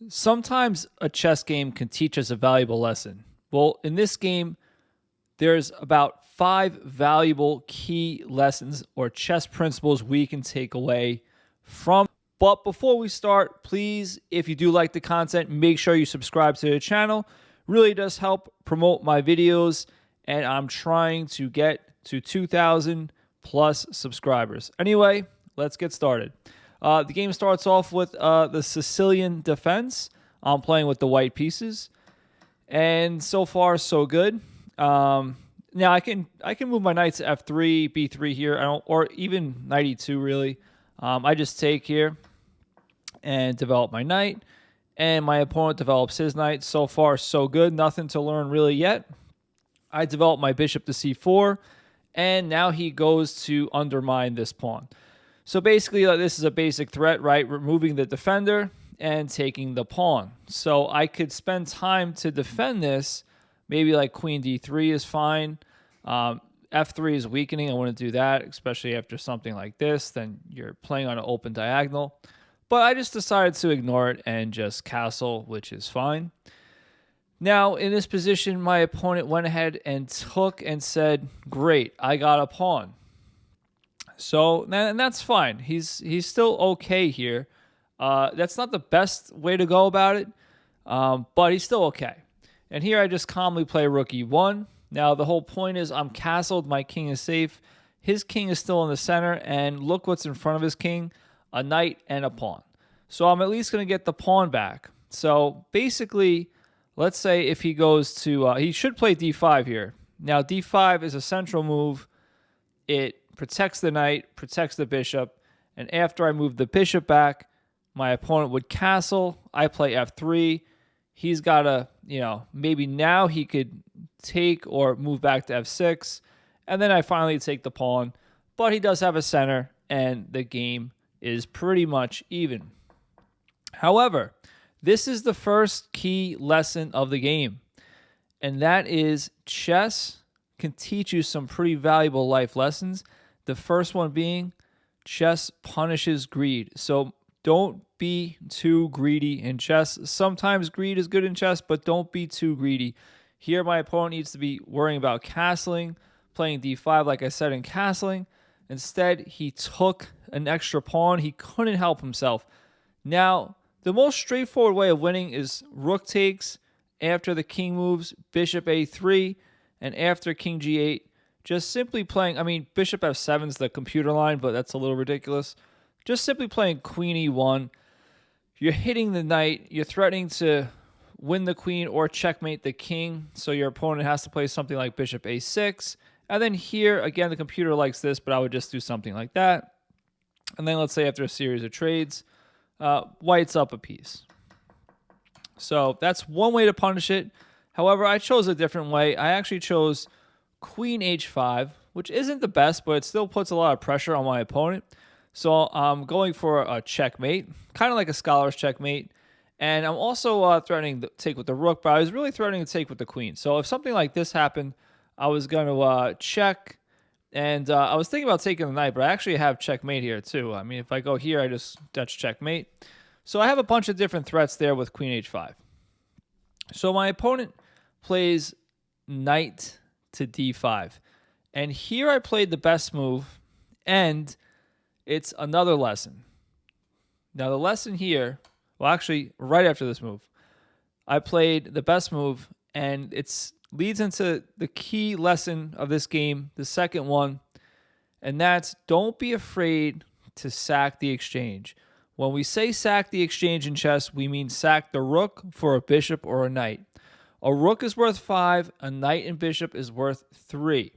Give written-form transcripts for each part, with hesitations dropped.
Sometimes a chess game can teach us a valuable lesson. Well, in this game, there's about 5 valuable key lessons or chess principles we can take away from. But before we start, please, if you do like the content, make sure you subscribe to the channel. Really does help promote my videos, and I'm trying to get to 2,000 plus subscribers. Anyway, let's get started. The game starts off with the Sicilian defense. I'm playing with the white pieces, and so far so good. Now I can move my knight to f3, b3 here, or even knight e2 really. I just take here and develop my knight, and my opponent develops his knight. So far so good. Nothing to learn really yet. I develop my bishop to c4, and now he goes to undermine this pawn. So basically, this is a basic threat, right? Removing the defender and taking the pawn. So I could spend time to defend this. Maybe like queen d3 is fine. F3 is weakening. I wouldn't do that, especially after something like this. Then you're playing on an open diagonal. But I just decided to ignore it and just castle, which is fine. Now, in this position, my opponent went ahead and took and said, great, I got a pawn. So, and that's fine. He's still okay here. That's not the best way to go about it, but he's still okay. And here I just calmly play rook e1. Now, the whole point is I'm castled. My king is safe. His king is still in the center, and look what's in front of his king, a knight and a pawn. So I'm at least going to get the pawn back. So basically, let's say if he goes to, he should play d5 here. Now, d5 is a central move. It protects the knight, protects the bishop, and after I move the bishop back, my opponent would castle. I play f3. He's got to, maybe now he could take or move back to f6, and then I finally take the pawn, but he does have a center, and the game is pretty much even. However, this is the first key lesson of the game, and that is chess can teach you some pretty valuable life lessons. The first one being chess punishes greed. So don't be too greedy in chess. Sometimes greed is good in chess, but don't be too greedy. Here, my opponent needs to be worrying about castling, playing d5, like I said, and castling. Instead, he took an extra pawn. He couldn't help himself. Now, the most straightforward way of winning is rook takes, after the king moves, bishop a3, and after king g8, just simply playing, bishop f7 is the computer line, but that's a little ridiculous. Just simply playing queen e1. You're hitting the knight. You're threatening to win the queen or checkmate the king, so your opponent has to play something like bishop a6. And then here, again, the computer likes this, but I would just do something like that. And then let's say after a series of trades, white's up a piece. So that's one way to punish it. However, I chose a different way. I actually chose queen h5, which isn't the best, but it still puts a lot of pressure on my opponent. So I'm going for a checkmate, kind of like a scholar's checkmate. And I'm also threatening to take with the rook, but I was really threatening to take with the queen. So if something like this happened, I was going to check. And I was thinking about taking the knight, but I actually have checkmate here too. If I go here, I just Dutch checkmate. So I have a bunch of different threats there with queen h5. So my opponent plays knight to d5. And here I played the best move, and it's another lesson. Now the lesson here, well actually right after this move, I played the best move, and it leads into the key lesson of this game, the second one, and that's don't be afraid to sack the exchange. When we say sack the exchange in chess, we mean sack the rook for a bishop or a knight. A rook is worth 5, a knight and bishop is worth 3.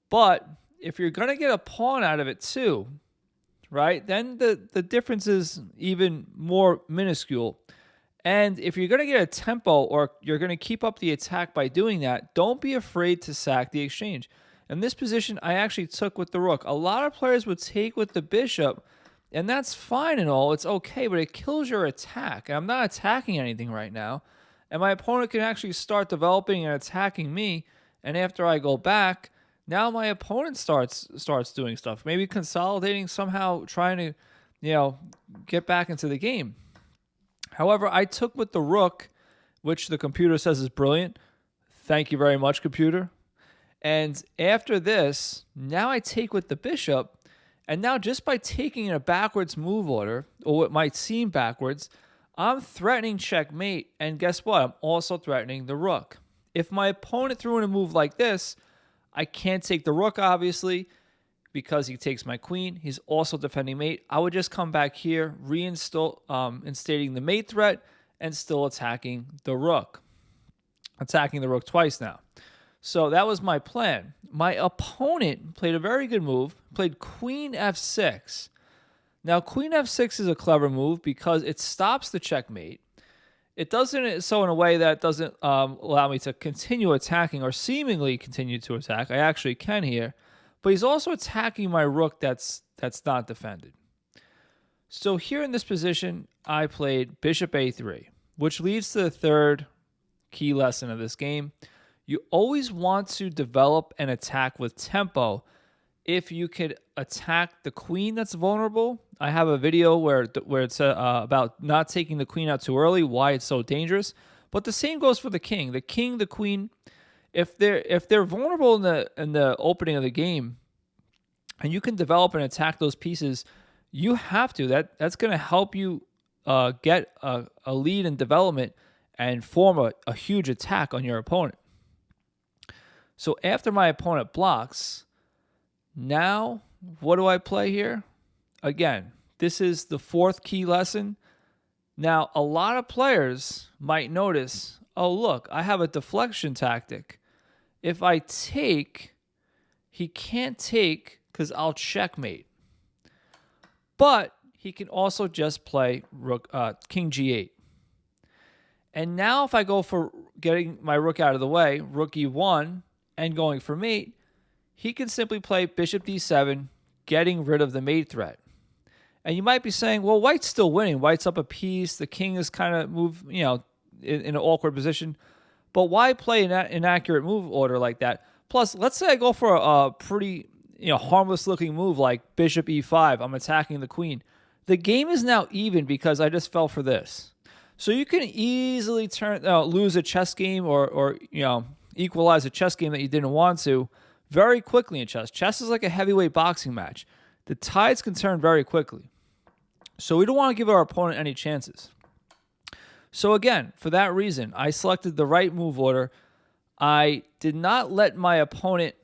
But if you're going to get a pawn out of it too, right, then the difference is even more minuscule. And if you're going to get a tempo or you're going to keep up the attack by doing that, don't be afraid to sack the exchange. In this position, I actually took with the rook. A lot of players would take with the bishop, and that's fine and all. It's okay, but it kills your attack. And I'm not attacking anything right now. And my opponent can actually start developing and attacking me. And after I go back, now my opponent starts doing stuff. Maybe consolidating, somehow trying to, get back into the game. However, I took with the rook, which the computer says is brilliant. Thank you very much, computer. And after this, now I take with the bishop. And now just by taking in a backwards move order, or what might seem backwards, I'm threatening checkmate. And guess what? I'm also threatening the rook. If my opponent threw in a move like this, I can't take the rook, obviously, because he takes my queen. He's also defending mate. I would just come back here, reinstating the mate threat, and still attacking the rook. Attacking the rook twice now. So that was my plan. My opponent played a very good move, played queen f6. Now, queen f6 is a clever move because it stops the checkmate. It doesn't so in a way that doesn't allow me to continue attacking or seemingly continue to attack. I actually can here. But he's also attacking my rook that's not defended. So here in this position, I played bishop a3, which leads to the third key lesson of this game. You always want to develop an attack with tempo. If you could attack the queen that's vulnerable, I have a video where it's about not taking the queen out too early, why it's so dangerous. But the same goes for the king. The king, the queen, if they're vulnerable in the opening of the game, and you can develop and attack those pieces, you have to. That's going to help you get a lead in development and form a huge attack on your opponent. So after my opponent blocks, now what do I play here? Again, this is the fourth key lesson. Now, a lot of players might notice, oh, look, I have a deflection tactic. If I take, he can't take because I'll checkmate. But he can also just play king g8. And now if I go for getting my rook out of the way, rook e1, and going for mate, he can simply play bishop d7, getting rid of the mate threat. And you might be saying, well, white's still winning. White's up a piece. The king is kind of moved, in an awkward position. But why play an inaccurate move order like that? Plus, let's say I go for a pretty, harmless looking move like bishop e5. I'm attacking the queen. The game is now even because I just fell for this. So you can easily lose a chess game or equalize a chess game that you didn't want to very quickly in chess. Chess is like a heavyweight boxing match. The tides can turn very quickly. So we don't want to give our opponent any chances. So again, for that reason, I selected the right move order. I did not let my opponent,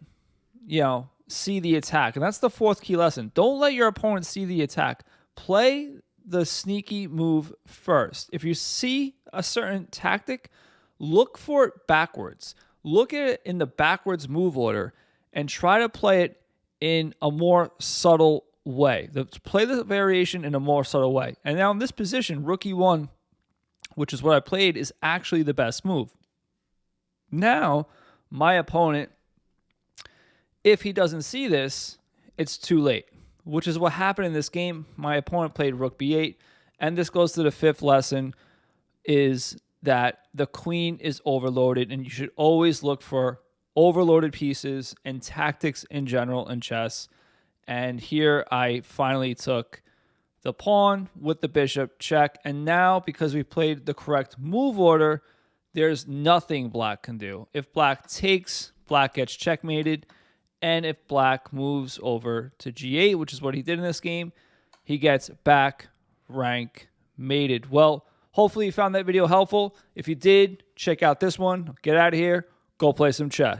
see the attack. And that's the fourth key lesson. Don't let your opponent see the attack. Play the sneaky move first. If you see a certain tactic, look for it backwards. Look at it in the backwards move order and try to play it in a more subtle way. Play the variation in a more subtle way. And now in this position, rook e1, which is what I played, is actually the best move. Now, my opponent, if he doesn't see this, it's too late, which is what happened in this game. My opponent played rook b8, and this goes to the fifth lesson, is that the queen is overloaded, and you should always look for overloaded pieces and tactics in general in chess. And here I finally took the pawn with the bishop check. And now, because we played the correct move order, there's nothing black can do. If black takes, black gets checkmated. And if black moves over to g8, which is what he did in this game, he gets back rank mated. Well, hopefully you found that video helpful. If you did, check out this one. Get out of here. Go play some chess.